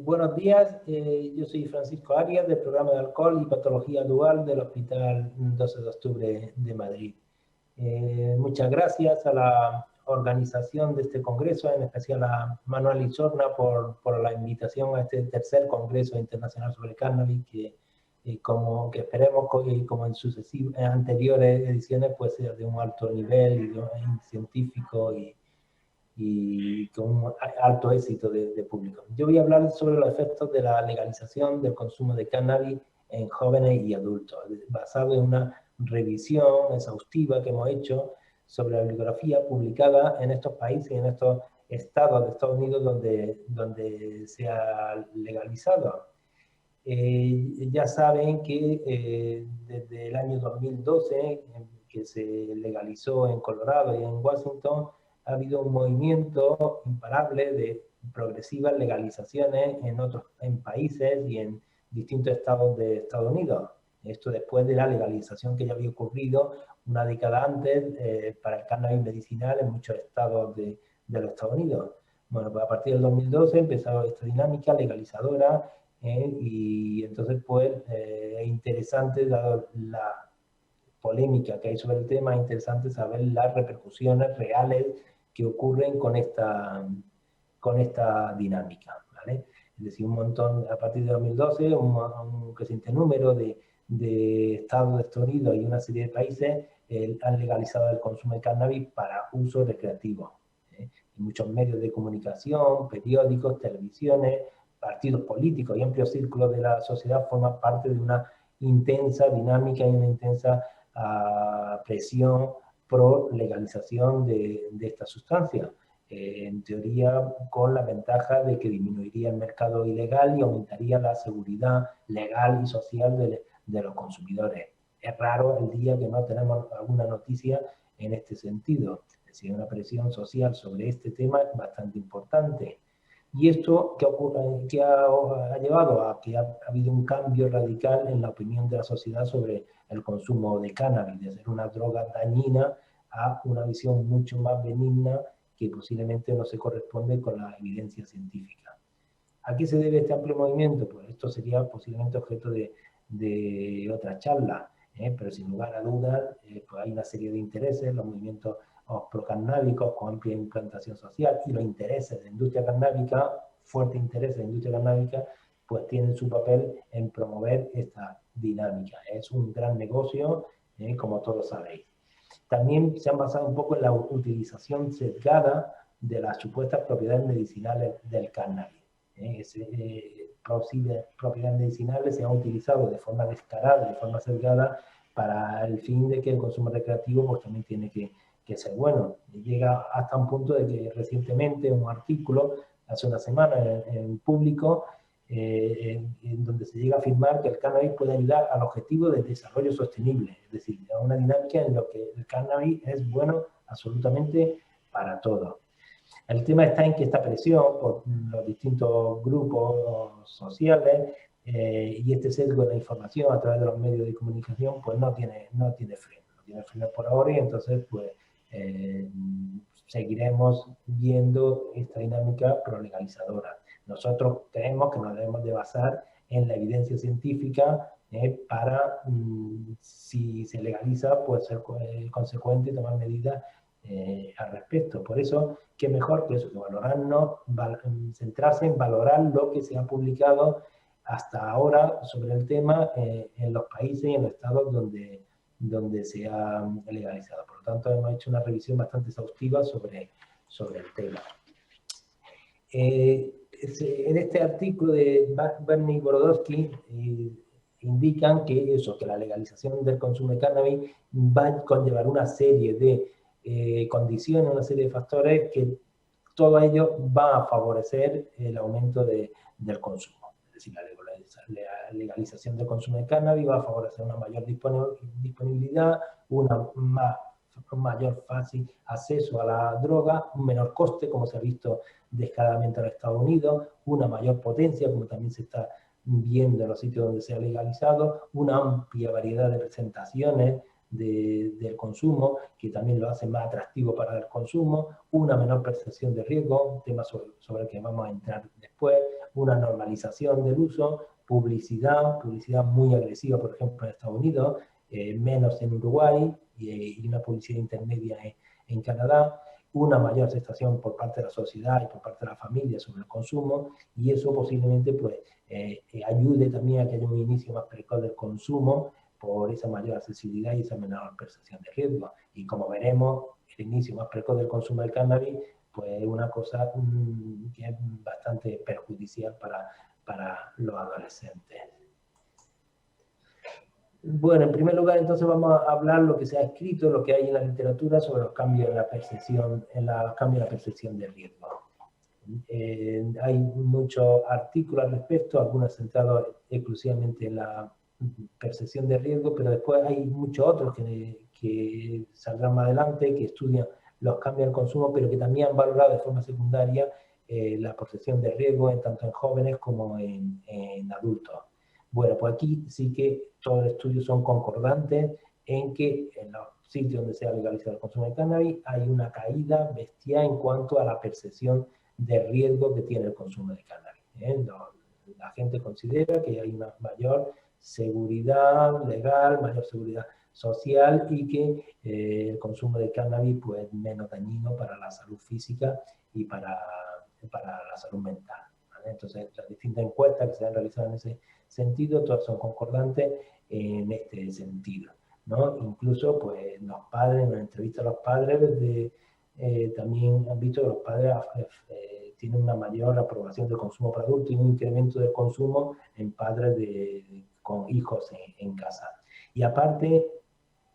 Buenos días, yo soy Francisco Arias del programa de alcohol y patología dual del Hospital 12 de Octubre de Madrid. Muchas gracias a la organización de este congreso, en especial a Manuel Isorna por la invitación a este tercer congreso internacional sobre cannabis que esperemos como en anteriores ediciones pues sea de un alto nivel y científico y con un alto éxito de público. Yo voy a hablar sobre los efectos de la legalización del consumo de cannabis en jóvenes y adultos, basado en una revisión exhaustiva que hemos hecho sobre la bibliografía publicada en estos países y en estos estados de Estados Unidos donde se ha legalizado. Ya saben que desde el año 2012, que se legalizó en Colorado y en Washington, ha habido un movimiento imparable de progresivas legalizaciones en países y en distintos estados de Estados Unidos. Esto después de la legalización que ya había ocurrido una década antes para el cannabis medicinal en muchos estados de los Estados Unidos. Bueno, pues a partir del 2012 empezó esta dinámica legalizadora y entonces pues es interesante, dado la polémica que hay sobre el tema, es interesante saber las repercusiones reales que ocurren con esta dinámica, ¿vale? Es decir, un montón, a partir de 2012, un creciente número de estados de Estados Unidos y una serie de países han legalizado el consumo de cannabis para uso recreativo. Y muchos medios de comunicación, periódicos, televisiones, partidos políticos y amplios círculos de la sociedad forman parte de una intensa dinámica y una intensa presión pro legalización de esta sustancia. En teoría con la ventaja de que disminuiría el mercado ilegal y aumentaría la seguridad legal y social de los consumidores. Es raro el día que no tenemos alguna noticia en este sentido. Es decir, una presión social sobre este tema es bastante importante. Y esto que ha llevado a que ha habido un cambio radical en la opinión de la sociedad sobre el consumo de cannabis, de ser una droga dañina a una visión mucho más benigna que posiblemente no se corresponde con la evidencia científica. ¿A qué se debe este amplio movimiento? Pues esto sería posiblemente objeto de otra charla, pero sin lugar a dudas pues hay una serie de intereses, los movimientos procannábicos con amplia implantación social y los intereses de la industria cannábica, fuertes intereses de la industria cannábica, pues tienen su papel en promover esta dinámica. Es un gran negocio, como todos sabéis. También se han basado un poco en la utilización sesgada de las supuestas propiedades medicinales del cannabis. Propiedades medicinales se han utilizado de forma descarada, de forma sesgada, para el fin de que el consumo recreativo pues también tiene que ser bueno. Llega hasta un punto de que recientemente un artículo, hace una semana en Público, en donde se llega a afirmar que el cannabis puede ayudar al objetivo de desarrollo sostenible, es decir, a una dinámica en la que el cannabis es bueno absolutamente para todo. El tema está en que esta presión por los distintos grupos sociales y este sesgo de la información a través de los medios de comunicación pues no tiene freno por ahora, y entonces pues seguiremos viendo esta dinámica prolegalizadora. Nosotros creemos que nos debemos de basar en la evidencia científica para, si se legaliza, pues ser consecuente y tomar medidas al respecto. Por eso, qué mejor que eso, que centrarse en valorar lo que se ha publicado hasta ahora sobre el tema en los países y en los estados donde se ha legalizado. Por lo tanto, hemos hecho una revisión bastante exhaustiva sobre el tema. En este artículo de Bernie Borodowski indican que la legalización del consumo de cannabis va a conllevar una serie de condiciones, una serie de factores que todo ello va a favorecer el aumento del consumo. Es decir, la legalización del consumo de cannabis va a favorecer una mayor disponibilidad, una mayor fácil acceso a la droga, un menor coste, como se ha visto descaradamente en Estados Unidos, una mayor potencia, como también se está viendo en los sitios donde se ha legalizado, una amplia variedad de presentaciones del consumo, que también lo hace más atractivo para el consumo, una menor percepción de riesgo, un tema sobre el que vamos a entrar después, una normalización del uso, publicidad muy agresiva, por ejemplo, en Estados Unidos, menos en Uruguay y una publicidad intermedia en Canadá, una mayor aceptación por parte de la sociedad y por parte de la familia sobre el consumo, y eso posiblemente pues, ayude también a que haya un inicio más precoz del consumo por esa mayor accesibilidad y esa menor percepción de riesgo. Y como veremos, el inicio más precoz del consumo del cannabis pues es una cosa que es bastante perjudicial para los adolescentes. Bueno, en primer lugar, entonces vamos a hablar lo que se ha escrito, lo que hay en la literatura sobre los cambios en la percepción, de riesgo. Hay muchos artículos al respecto, algunos centrados exclusivamente en la percepción de riesgo, pero después hay muchos otros que saldrán más adelante, que estudian los cambios en el consumo, pero que también han valorado de forma secundaria la percepción de riesgo tanto en jóvenes como en adultos. Bueno, pues aquí sí que todos los estudios son concordantes en que en los sitios donde se ha legalizado el consumo de cannabis hay una caída bestial en cuanto a la percepción de riesgo que tiene el consumo de cannabis. La gente considera que hay una mayor seguridad legal, mayor seguridad social y que el consumo de cannabis pues, es menos dañino para la salud física y para la salud mental. ¿Vale? Entonces, las distintas encuestas que se han realizado en ese sentido, todas son concordantes en este sentido, ¿no? Incluso, pues, los padres, en una entrevista a los padres, también han visto que los padres tienen una mayor aprobación del consumo para adultos y un incremento del consumo en padres con hijos en casa. Y aparte,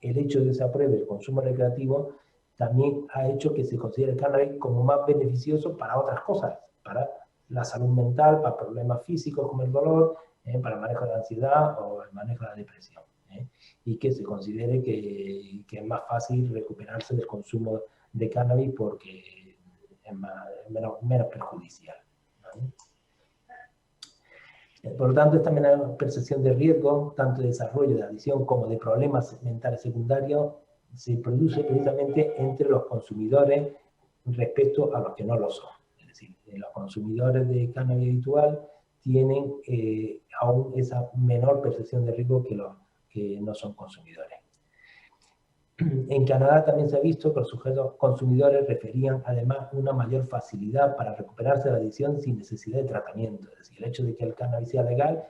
el hecho de que se apruebe el consumo recreativo también ha hecho que se considere el cannabis como más beneficioso para otras cosas, para la salud mental, para problemas físicos como el dolor, para el manejo de la ansiedad o el manejo de la depresión. Y que se considere que es más fácil recuperarse del consumo de cannabis porque es menos perjudicial. ¿Vale? Por lo tanto, esta menor percepción de riesgo, tanto de desarrollo de adicción como de problemas mentales secundarios, se produce precisamente entre los consumidores respecto a los que no lo son. Es decir, los consumidores de cannabis habitual tienen aún esa menor percepción de riesgo que los que no son consumidores. En Canadá también se ha visto que los sujetos consumidores referían además una mayor facilidad para recuperarse de la adicción sin necesidad de tratamiento. Es decir, el hecho de que el cannabis sea legal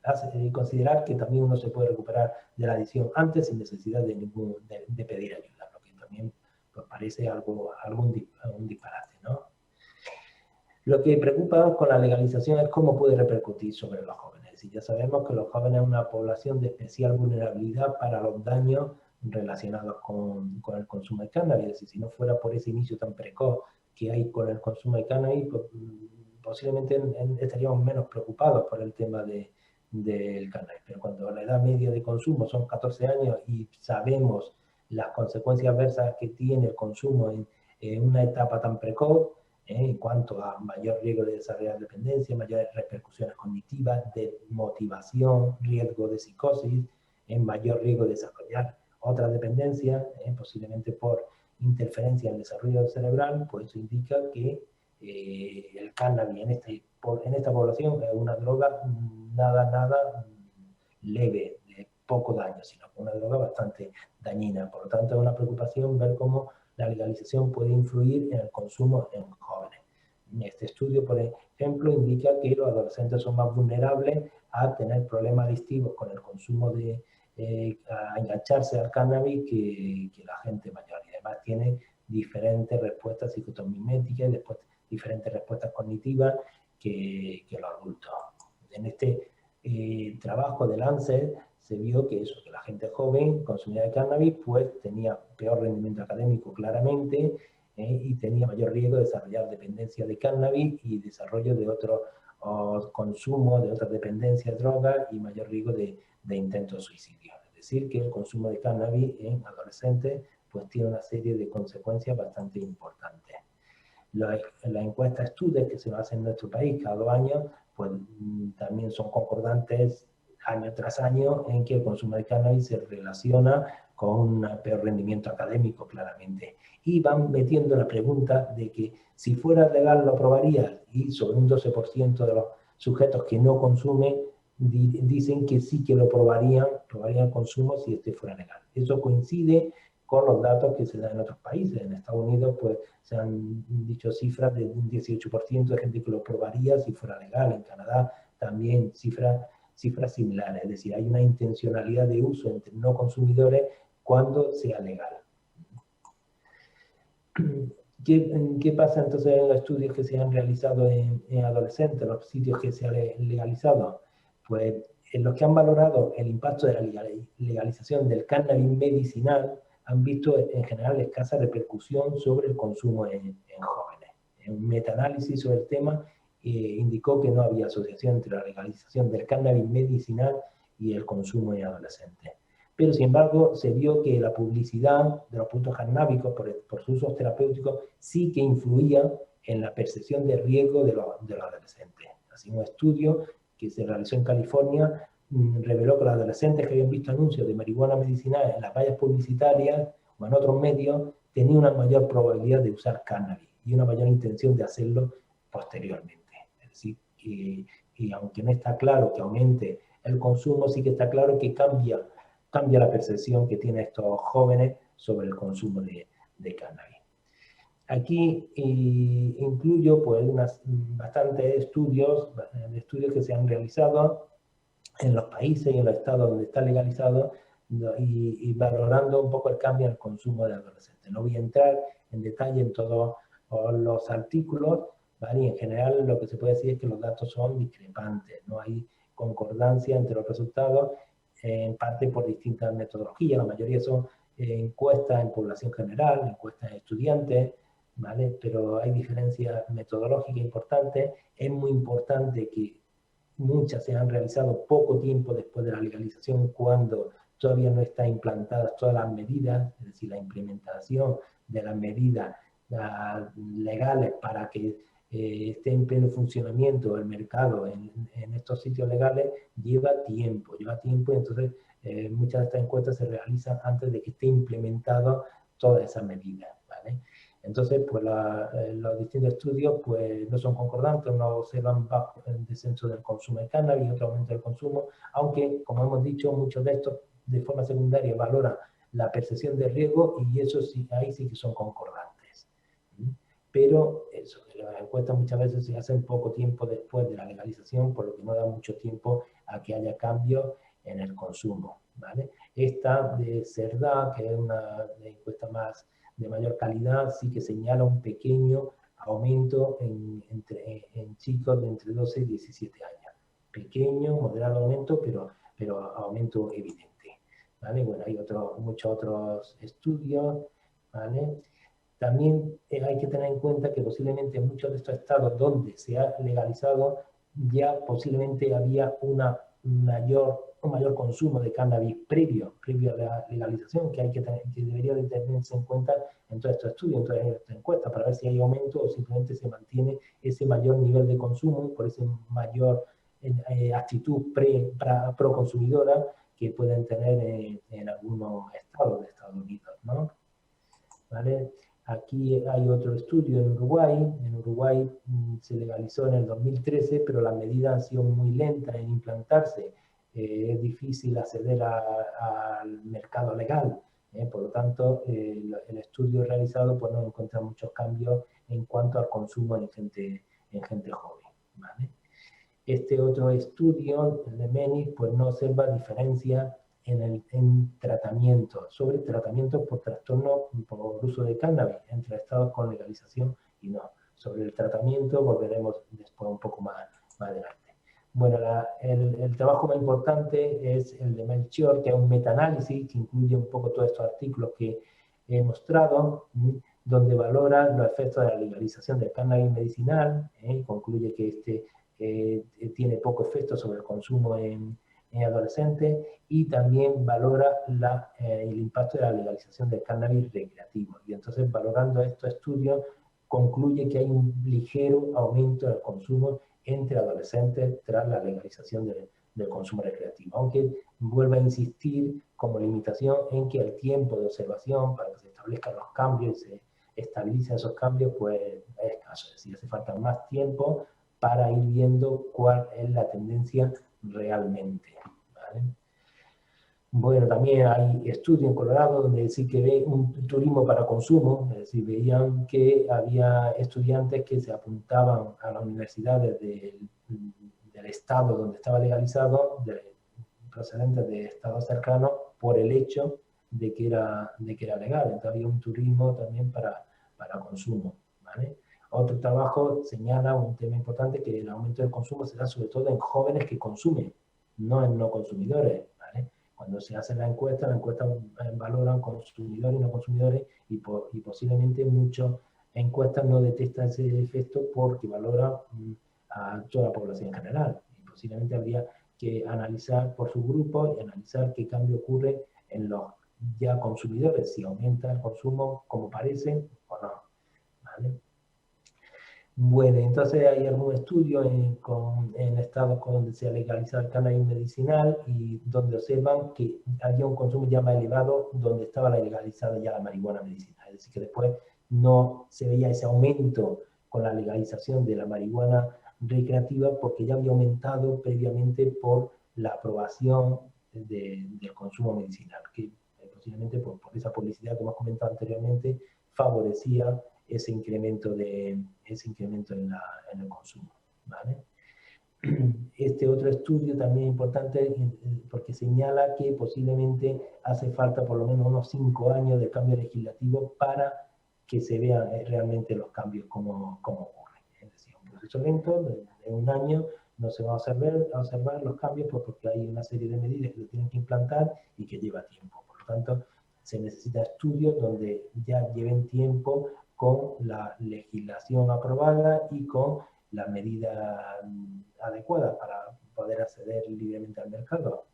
hace considerar que también uno se puede recuperar de la adicción antes sin necesidad de pedir ayuda, lo que también pues, parece un disparate, ¿no? Lo que preocupa con la legalización es cómo puede repercutir sobre los jóvenes. Es decir, ya sabemos que los jóvenes son una población de especial vulnerabilidad para los daños relacionados con el consumo de cannabis. Es decir, si no fuera por ese inicio tan precoz que hay con el consumo de cannabis, pues, posiblemente estaríamos menos preocupados por el tema del cannabis. Pero cuando la edad media de consumo son 14 años y sabemos las consecuencias adversas que tiene el consumo en una etapa tan precoz, en cuanto a mayor riesgo de desarrollar dependencia, mayores repercusiones cognitivas, de motivación, riesgo de psicosis, mayor riesgo de desarrollar otras dependencias, posiblemente por interferencia en el desarrollo cerebral, pues eso indica que el cannabis en esta población es una droga nada leve, de poco daño, sino una droga bastante dañina. Por lo tanto, es una preocupación ver cómo la legalización puede influir en el consumo en jóvenes. Este estudio, por ejemplo, indica que los adolescentes son más vulnerables a tener problemas adictivos con el consumo a engancharse al cannabis que la gente mayor. Y además tiene diferentes respuestas psicotomiméticas y después diferentes respuestas cognitivas que los adultos. En este trabajo de Lancet se vio que la gente joven consumida de cannabis pues tenía peor rendimiento académico claramente y tenía mayor riesgo de desarrollar dependencia de cannabis y desarrollo de otros consumo de otras dependencias, drogas y mayor riesgo de intentos suicidios. Es decir, que el consumo de cannabis en adolescentes pues tiene una serie de consecuencias bastante importantes. Las encuestas estudios que se hacen en nuestro país cada 2 años pues también son concordantes año tras año en que el consumo de cannabis se relaciona con un peor rendimiento académico, claramente. Y van metiendo la pregunta de que si fuera legal lo aprobaría, y sobre un 12% de los sujetos que no consumen dicen que sí que lo probarían el consumo si este fuera legal. Eso coincide con los datos que se dan en otros países. En Estados Unidos pues se han dicho cifras de un 18% de gente que lo probaría si fuera legal. En Canadá también cifras similares, es decir, hay una intencionalidad de uso entre no consumidores cuando sea legal. ¿Qué pasa entonces en los estudios que se han realizado en adolescentes, los sitios que se han legalizado? Pues en los que han valorado el impacto de la legalización del cannabis medicinal han visto en general escasa repercusión sobre el consumo en jóvenes. Un metaanálisis sobre el tema indicó que no había asociación entre la legalización del cannabis medicinal y el consumo en adolescentes. Pero, sin embargo, se vio que la publicidad de los productos canábicos por sus usos terapéuticos sí que influía en la percepción de riesgo de los adolescentes. Así, un estudio que se realizó en California reveló que los adolescentes que habían visto anuncios de marihuana medicinal en las vallas publicitarias o en otros medios tenían una mayor probabilidad de usar cannabis y una mayor intención de hacerlo posteriormente. Es decir, y aunque no está claro que aumente el consumo, sí que está claro que cambia la percepción que tienen estos jóvenes sobre el consumo de cannabis. Aquí incluyo pues bastantes estudios que se han realizado en los países y en los estados donde está legalizado y valorando un poco el cambio en el consumo de adolescentes. No voy a entrar en detalle en todos los artículos, ¿vale? Y en general lo que se puede decir es que los datos son discrepantes, no hay concordancia entre los resultados, en parte por distintas metodologías. La mayoría son encuestas en población general, encuestas en estudiantes, ¿vale? Pero hay diferencias metodológicas importantes. Es muy importante que muchas se han realizado poco tiempo después de la legalización, cuando todavía no están implantadas todas las medidas, es decir, la implementación de las medidas legales para que esté en pleno funcionamiento el mercado en estos sitios legales, lleva tiempo, y entonces muchas de estas encuestas se realizan antes de que esté implementado todas esas medidas, ¿vale? Entonces, pues los distintos estudios pues, no son concordantes, unos observan bajo el descenso del consumo de cannabis y otro aumento del consumo, aunque, como hemos dicho, muchos de estos de forma secundaria valoran la percepción de riesgo y eso sí, ahí sí que son concordantes. Pero eso, las encuestas muchas veces se hacen poco tiempo después de la legalización, por lo que no da mucho tiempo a que haya cambios en el consumo, ¿vale? Esta de CERDA, que es una encuesta más de mayor calidad, sí que señala un pequeño aumento en chicos de entre 12 y 17 años. Pequeño, moderado aumento, pero aumento evidente, ¿vale? Bueno, hay muchos otros estudios, ¿vale? También hay que tener en cuenta que posiblemente en muchos de estos estados donde se ha legalizado ya posiblemente había un mayor consumo de cannabis previo a la legalización, que debería de tenerse en cuenta en todos estos estudios, en todas estas encuestas, para ver si hay aumento o simplemente se mantiene ese mayor nivel de consumo por esa mayor actitud pro consumidora que pueden tener en algunos estados de Estados Unidos, ¿no? ¿Vale? Aquí hay otro estudio en Uruguay. En Uruguay se legalizó en el 2013, pero las medidas han sido muy lentas en implantarse. Es difícil acceder al mercado legal. Por lo tanto, el estudio realizado pues, no encuentra muchos cambios en cuanto al consumo en gente joven, ¿vale? Este otro estudio, el de Menis, pues no observa diferencia en tratamiento, sobre tratamientos por trastorno por uso de cannabis entre estados con legalización y no. Sobre el tratamiento volveremos después un poco más adelante. Bueno, el trabajo más importante es el de Melchior, que es un metaanálisis que incluye un poco todos estos artículos que he mostrado, donde valora los efectos de la legalización del cannabis medicinal, y concluye que tiene poco efecto sobre el consumo en adolescentes, y también valora el impacto de la legalización del cannabis recreativo. Y entonces, valorando estos estudios, concluye que hay un ligero aumento del consumo entre adolescentes tras la legalización del consumo recreativo, aunque vuelve a insistir como limitación en que el tiempo de observación para que se establezcan los cambios y se estabilicen esos cambios, pues es escaso, es decir, hace falta más tiempo para ir viendo cuál es la tendencia realmente, ¿vale? Bueno, también hay estudios en Colorado donde sí que ve un turismo para consumo, es decir, veían que había estudiantes que se apuntaban a las universidades del estado donde estaba legalizado, procedentes de estados cercanos, por el hecho de que era legal. Entonces había un turismo también para consumo, ¿vale? Otro trabajo señala un tema importante, que el aumento del consumo se da sobre todo en jóvenes que consumen, no en no consumidores, ¿vale? Cuando se hace la encuesta valoran consumidores y no consumidores y posiblemente muchas encuestas no detectan ese efecto porque valoran a toda la población en general. Y posiblemente habría que analizar por su grupo y analizar qué cambio ocurre en los ya consumidores, si aumenta el consumo como parece o no, ¿vale? Bueno, entonces hay algún estudio en estados donde se ha legalizado el cannabis medicinal y donde observan que había un consumo ya más elevado donde estaba legalizada ya la marihuana medicinal. Es decir, que después no se veía ese aumento con la legalización de la marihuana recreativa porque ya había aumentado previamente por la aprobación del consumo medicinal, que posiblemente por esa publicidad que hemos comentado anteriormente favorecía ese incremento en el consumo, ¿vale? Este otro estudio también es importante porque señala que posiblemente hace falta por lo menos unos 5 años de cambio legislativo para que se vean realmente los cambios como ocurren. Es decir, un proceso lento, de un año no se van a observar los cambios porque hay una serie de medidas que se tienen que implantar y que lleva tiempo. Por lo tanto, se necesita estudios donde ya lleven tiempo con la legislación aprobada y con las medidas adecuadas para poder acceder libremente al mercado.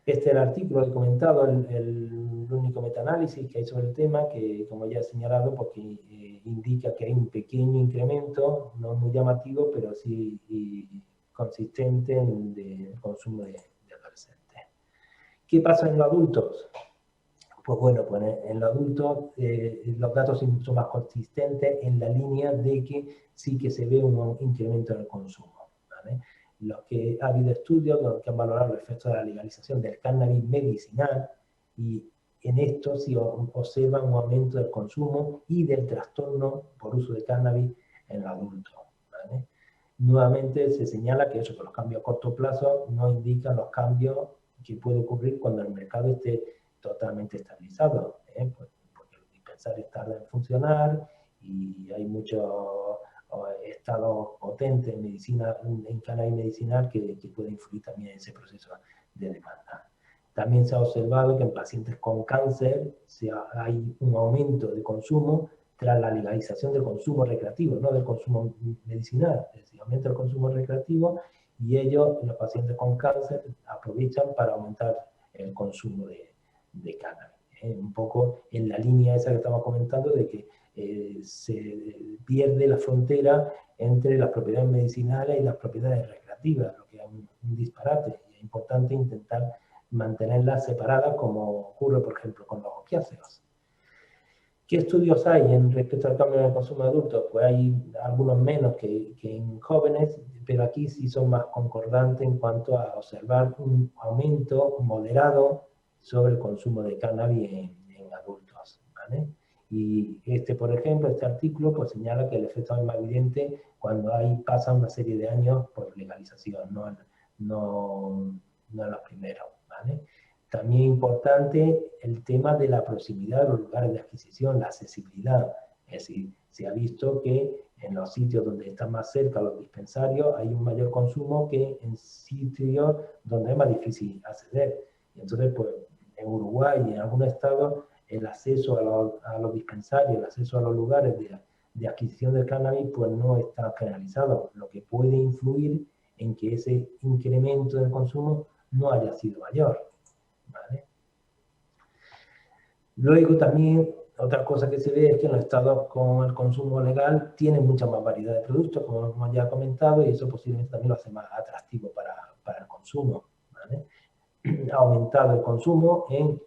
Este es el artículo que he comentado, el único metaanálisis que hay sobre el tema, que como ya he señalado, porque indica que hay un pequeño incremento, no muy llamativo, pero sí consistente en el consumo de adolescentes. ¿Qué pasa en los adultos? Pues bueno, pues en los adultos los datos son más consistentes en la línea de que sí que se ve un incremento en el consumo, ¿vale? Los que ha habido estudios que han valorado los efectos de la legalización del cannabis medicinal y en esto sí observan un aumento del consumo y del trastorno por uso de cannabis en los adultos, ¿vale? Nuevamente se señala que eso, que los cambios a corto plazo no indican los cambios que puede ocurrir cuando el mercado esté totalmente estabilizado, pues porque los dispensarios tardan en funcionar y hay muchos estados potentes en medicina, en cannabis medicinal que puede influir también en ese proceso de demanda. También se ha observado que en pacientes con cáncer hay un aumento de consumo tras la legalización del consumo recreativo, no del consumo medicinal, es decir, aumenta el consumo recreativo y ellos, los pacientes con cáncer, aprovechan para aumentar el consumo de cannabis. Un poco en la línea esa que estamos comentando de que se pierde la frontera entre las propiedades medicinales y las propiedades recreativas, lo que es un disparate. Y es importante intentar mantenerlas separadas como ocurre, por ejemplo, con los opiáceos. ¿Qué estudios hay respecto al cambio en el consumo de adultos? Pues hay algunos menos que en jóvenes, pero aquí sí son más concordantes en cuanto a observar un aumento moderado sobre el consumo de cannabis en adultos, ¿vale? Y por ejemplo, este artículo pues señala que el efecto es más evidente cuando pasa una serie de años por legalización, no en los primeros, ¿vale? También importante el tema de la proximidad de los lugares de adquisición, la accesibilidad. Es decir, se ha visto que en los sitios donde están más cerca los dispensarios hay un mayor consumo que en sitios donde es más difícil acceder. Y entonces, pues, en Uruguay y en algunos estados, el acceso a los dispensarios, el acceso a los lugares de adquisición del cannabis, pues no está generalizado, lo que puede influir en que ese incremento del consumo no haya sido mayor. ¿Vale? Luego también otra cosa que se ve es que en los estados con el consumo legal tienen mucha más variedad de productos, como hemos ya comentado, y eso posiblemente también lo hace más atractivo para el consumo, ¿vale? Ha aumentado el consumo en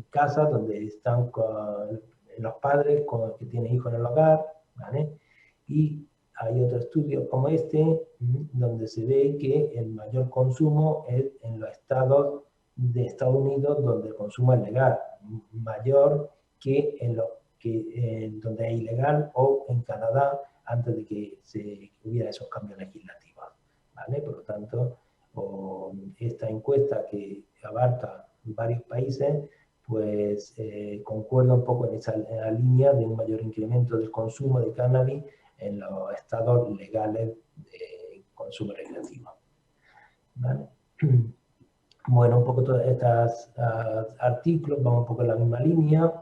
casas donde están los padres que tienen hijos en el hogar, ¿vale? Y hay otro estudio como este, donde se ve que el mayor consumo es en los estados de Estados Unidos, donde el consumo es legal, mayor que en los donde es ilegal, o en Canadá, antes de que hubiera esos cambios legislativos, ¿vale? Por lo tanto, esta encuesta, que abarca varios países, pues concuerda un poco en la línea de un mayor incremento del consumo de cannabis en los estados legales de consumo recreativo, ¿vale? Bueno, un poco todos estos artículos van un poco en la misma línea,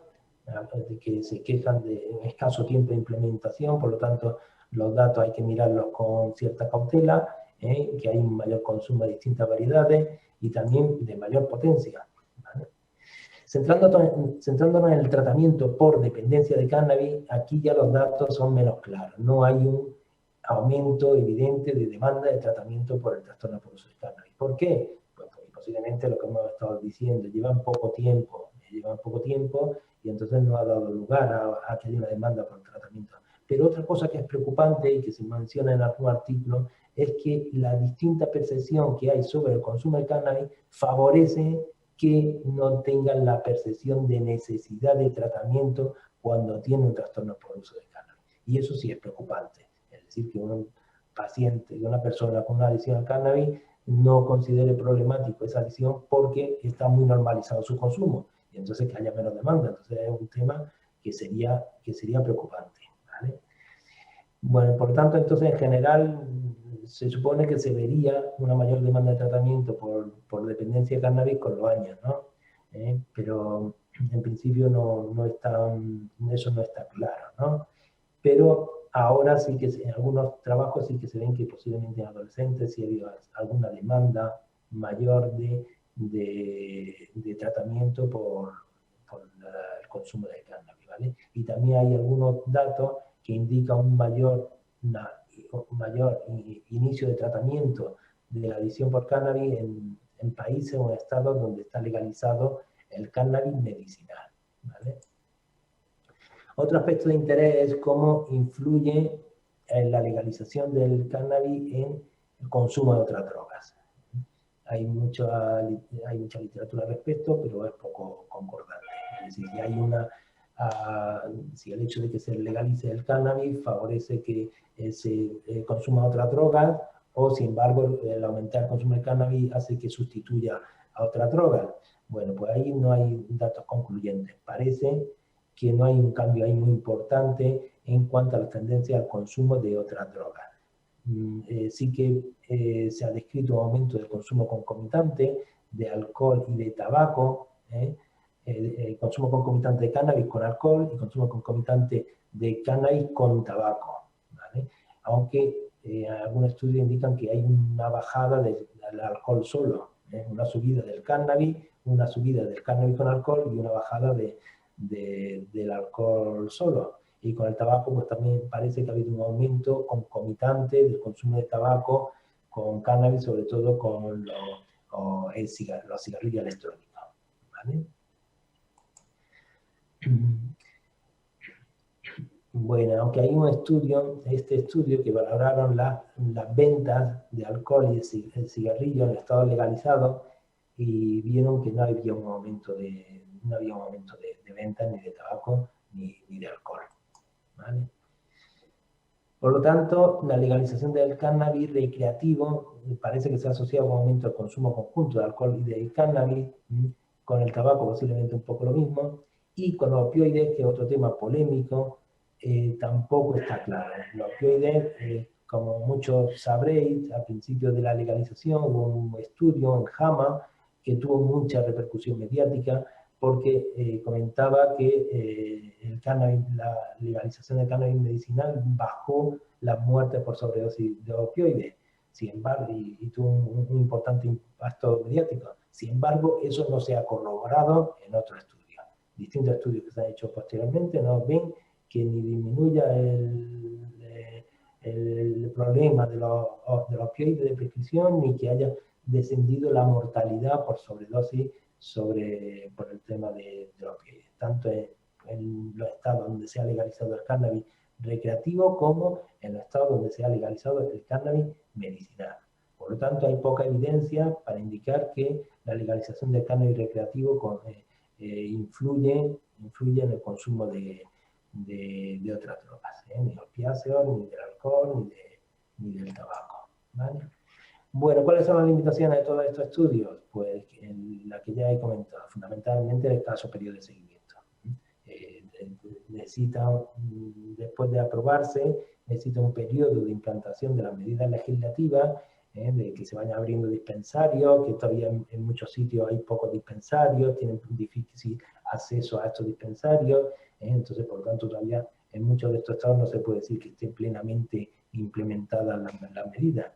de que se quejan de escaso tiempo de implementación, por lo tanto los datos hay que mirarlos con cierta cautela, que hay un mayor consumo de distintas variedades y también de mayor potencia, ¿vale? Centrándonos en el tratamiento por dependencia de cannabis, aquí ya los datos son menos claros. No hay un aumento evidente de demanda de tratamiento por el trastorno por uso de cannabis. ¿Por qué? Pues porque posiblemente lo que hemos estado diciendo, llevan poco tiempo y entonces no ha dado lugar a que haya una demanda por el tratamiento. Pero otra cosa que es preocupante y que se menciona en algún artículo es que la distinta percepción que hay sobre el consumo de cannabis favorece que no tengan la percepción de necesidad de tratamiento cuando tienen un trastorno por uso de cannabis. Y eso sí es preocupante. Es decir, que un paciente, una persona con una adicción al cannabis, no considere problemático esa adicción porque está muy normalizado su consumo. Y entonces que haya menos demanda. Entonces es un tema que sería preocupante, ¿vale? Bueno, por tanto, entonces en general se supone que se vería una mayor demanda de tratamiento por dependencia de cannabis con los años, ¿no? Pero en principio eso no está claro, ¿no? Pero ahora sí que en algunos trabajos sí que se ven que posiblemente en adolescentes sí ha habido alguna demanda mayor de tratamiento por el consumo de cannabis, ¿vale? Y también hay algunos datos que indican un mayor inicio de tratamiento de la adicción por cannabis en países o en estados donde está legalizado el cannabis medicinal, ¿vale? Otro aspecto de interés es cómo influye la legalización del cannabis en el consumo de otras drogas. Hay mucha literatura al respecto, pero es poco concordante. Es decir, si el hecho de que se legalice el cannabis favorece que se consuma otras drogas, o sin embargo el aumentar el consumo de cannabis hace que sustituya a otras drogas. Bueno, pues ahí no hay datos concluyentes. Parece que no hay un cambio ahí muy importante en cuanto a la tendencia al consumo de otras drogas. Sí que se ha descrito un aumento del consumo concomitante de alcohol y de tabaco, consumo concomitante de cannabis con alcohol y consumo concomitante de cannabis con tabaco, ¿vale? Aunque algunos estudios indican que hay una bajada del alcohol solo, una subida del cannabis con alcohol y una bajada del alcohol solo. Y con el tabaco, pues también parece que ha habido un aumento concomitante del consumo de tabaco con cannabis, sobre todo con los cigarrillos electrónicos, ¿vale? Bueno, aunque hay un estudio, que valoraron las ventas de alcohol y de cigarrillos en estado legalizado, y vieron que no había un aumento de ventas ni de tabaco ni de alcohol, ¿vale? Por lo tanto, la legalización del cannabis recreativo parece que se ha asociado con un aumento del consumo conjunto de alcohol y de cannabis, con el tabaco posiblemente un poco lo mismo, y con los opioides, que es otro tema polémico, tampoco está claro. Los opioides, como muchos sabréis, al principio de la legalización hubo un estudio en JAMA que tuvo mucha repercusión mediática, porque comentaba que la legalización del cannabis medicinal bajó las muertes por sobredosis de opioides. Sin embargo, y tuvo un importante impacto mediático. Sin embargo, eso no se ha corroborado en otros estudios. Distintos estudios que se han hecho posteriormente no ven que ni disminuya el problema de los opioides de prescripción, ni que haya descendido la mortalidad por sobredosis por el tema de los opioides, tanto en los estados donde se ha legalizado el cannabis recreativo como en los estados donde se ha legalizado el cannabis medicinal. Por lo tanto, hay poca evidencia para indicar que la legalización del cannabis recreativo influye en el consumo de otras drogas, ni opiáceos, ni del alcohol, ni del tabaco, ¿vale? Bueno, ¿cuáles son las limitaciones de todos estos estudios? Pues la que ya he comentado, fundamentalmente el escaso periodo de seguimiento. Necesita, después de aprobarse, necesita un periodo de implantación de las medidas legislativas, de que se vayan abriendo dispensarios, que todavía en muchos sitios hay pocos dispensarios, tienen difícil acceso a estos dispensarios, entonces por lo tanto todavía en muchos de estos estados no se puede decir que estén plenamente implementadas las medidas.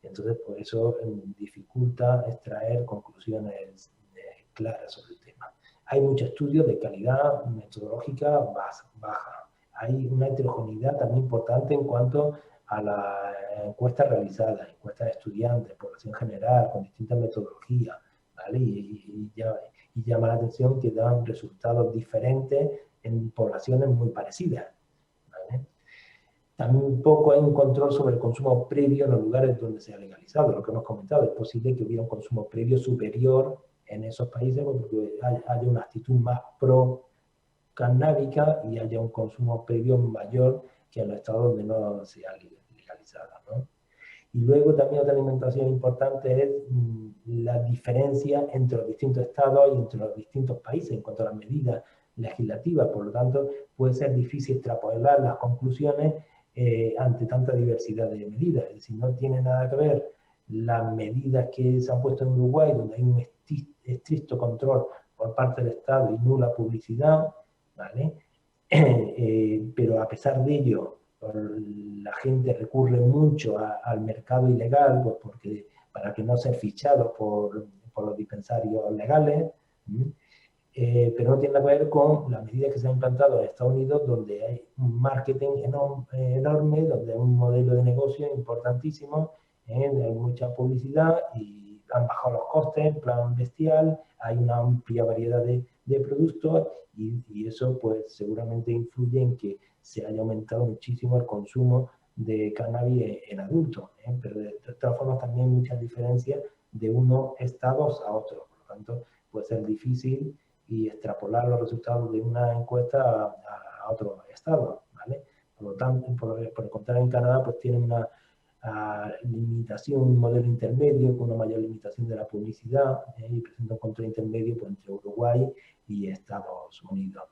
Entonces, por eso dificulta extraer conclusiones claras sobre el tema. Hay muchos estudios de calidad metodológica baja. Hay una heterogeneidad también importante en cuanto a las encuestas realizadas, encuestas de estudiantes, población general, con distintas metodologías, ¿vale? Y llama la atención que dan resultados diferentes en poblaciones muy parecidas, ¿vale? Tampoco hay un control sobre el consumo previo en los lugares donde se ha legalizado, lo que hemos comentado. Es posible que hubiera un consumo previo superior en esos países porque haya una actitud más pro-cannábica y haya un consumo previo mayor que en los estados donde no se ha legalizado, ¿no? Y luego también otra alimentación importante es la diferencia entre los distintos estados y entre los distintos países en cuanto a las medidas legislativas. Por lo tanto, puede ser difícil extrapolar las conclusiones ante tanta diversidad de medidas. Es decir, no tiene nada que ver las medidas que se han puesto en Uruguay, donde hay un estricto control por parte del Estado y nula publicidad, ¿vale? Pero a pesar de ello, la gente recurre mucho al mercado ilegal, pues porque, para que no ser fichados por los dispensarios legales, pero no tiene nada que ver con las medidas que se han implantado en Estados Unidos, donde hay un marketing enorme, donde hay un modelo de negocio importantísimo, hay mucha publicidad y han bajado los costes en plan bestial, hay una amplia variedad de productos y eso pues seguramente influye en que se haya aumentado muchísimo el consumo de cannabis en adultos, pero de todas formas también hay muchas diferencias de unos estados a otros, por lo tanto puede ser difícil y extrapolar los resultados de una encuesta a otro estado, ¿vale? Por lo tanto, por el contrario, en Canadá pues tienen una limitación, un modelo intermedio con una mayor limitación de la publicidad y presenta un control intermedio pues, entre Uruguay y Estados Unidos.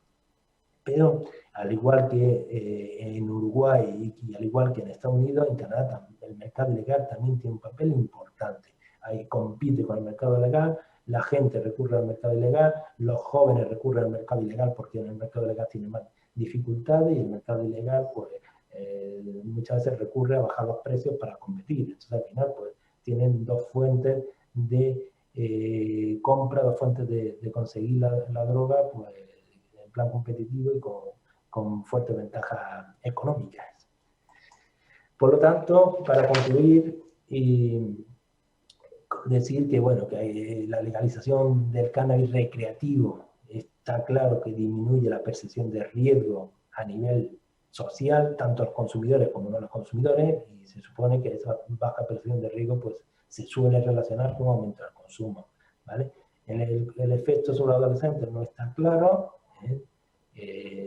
Pero al igual que en Uruguay y al igual que en Estados Unidos, en Canadá el mercado ilegal también tiene un papel importante. Ahí compite con el mercado legal, la gente recurre al mercado ilegal, los jóvenes recurren al mercado ilegal porque en el mercado legal tienen más dificultades y el mercado ilegal pues muchas veces recurre a bajar los precios para competir. Entonces al final pues tienen dos fuentes de compra, dos fuentes de conseguir la droga pues en plan competitivo y con fuertes ventajas económicas. Por lo tanto, para concluir y decir que, bueno, que la legalización del cannabis recreativo está claro que disminuye la percepción de riesgo a nivel social, tanto a los consumidores como no a los consumidores, y se supone que esa baja percepción de riesgo pues, se suele relacionar con un aumento del consumo, ¿vale? El efecto sobre los adolescentes no está claro,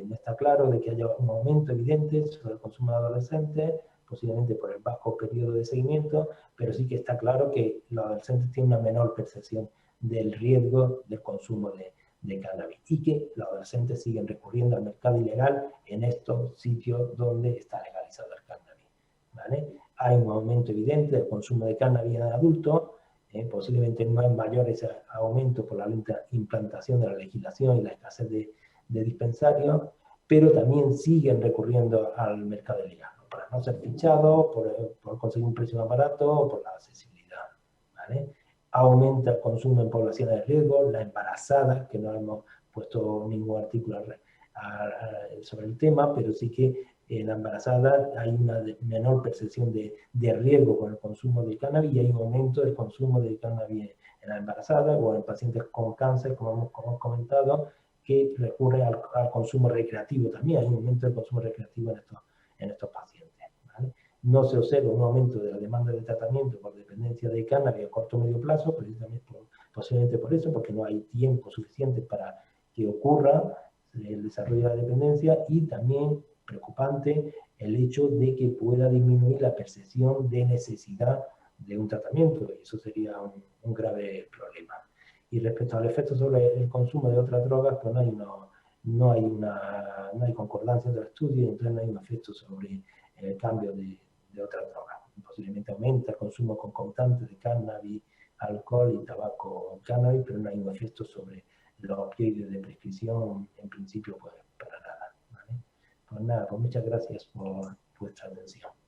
no está claro de que haya un aumento evidente sobre el consumo de adolescentes, posiblemente por el bajo periodo de seguimiento, pero sí que está claro que los adolescentes tienen una menor percepción del riesgo del consumo de cannabis y que los adolescentes siguen recurriendo al mercado ilegal en estos sitios donde está legalizado el cannabis, ¿vale? Hay un aumento evidente del consumo de cannabis en adultos, posiblemente no es mayor ese aumento por la lenta implantación de la legislación y la escasez de dispensarios, pero también siguen recurriendo al mercado ilegal, ¿no? Para no ser fichados, por conseguir un precio más barato o por la accesibilidad, ¿vale? Aumenta el consumo en poblaciones de riesgo, la embarazada, que no hemos puesto ningún artículo sobre el tema, pero sí que en la embarazada hay una menor percepción de riesgo con el consumo de cannabis y hay un aumento del consumo de cannabis en la embarazada o en pacientes con cáncer, como hemos comentado, que recurren al consumo recreativo también. Hay un aumento del consumo recreativo en estos pacientes, ¿vale? No se observa un aumento de la demanda de tratamiento por dependencia de cannabis a corto o medio plazo, precisamente posiblemente por eso, porque no hay tiempo suficiente para que ocurra el desarrollo de la dependencia, y también preocupante el hecho de que pueda disminuir la percepción de necesidad de un tratamiento, y eso sería un grave problema. Y respecto al efecto sobre el consumo de otras drogas, pues no hay concordancia entre los estudios, entonces no hay un efecto sobre el cambio de otras drogas. Posiblemente aumenta el consumo concomitante de cannabis, alcohol y tabaco cannabis, pero no hay un efecto sobre los opioides de prescripción, en principio, pues para nada, ¿vale? Pues nada, pues muchas gracias por vuestra atención.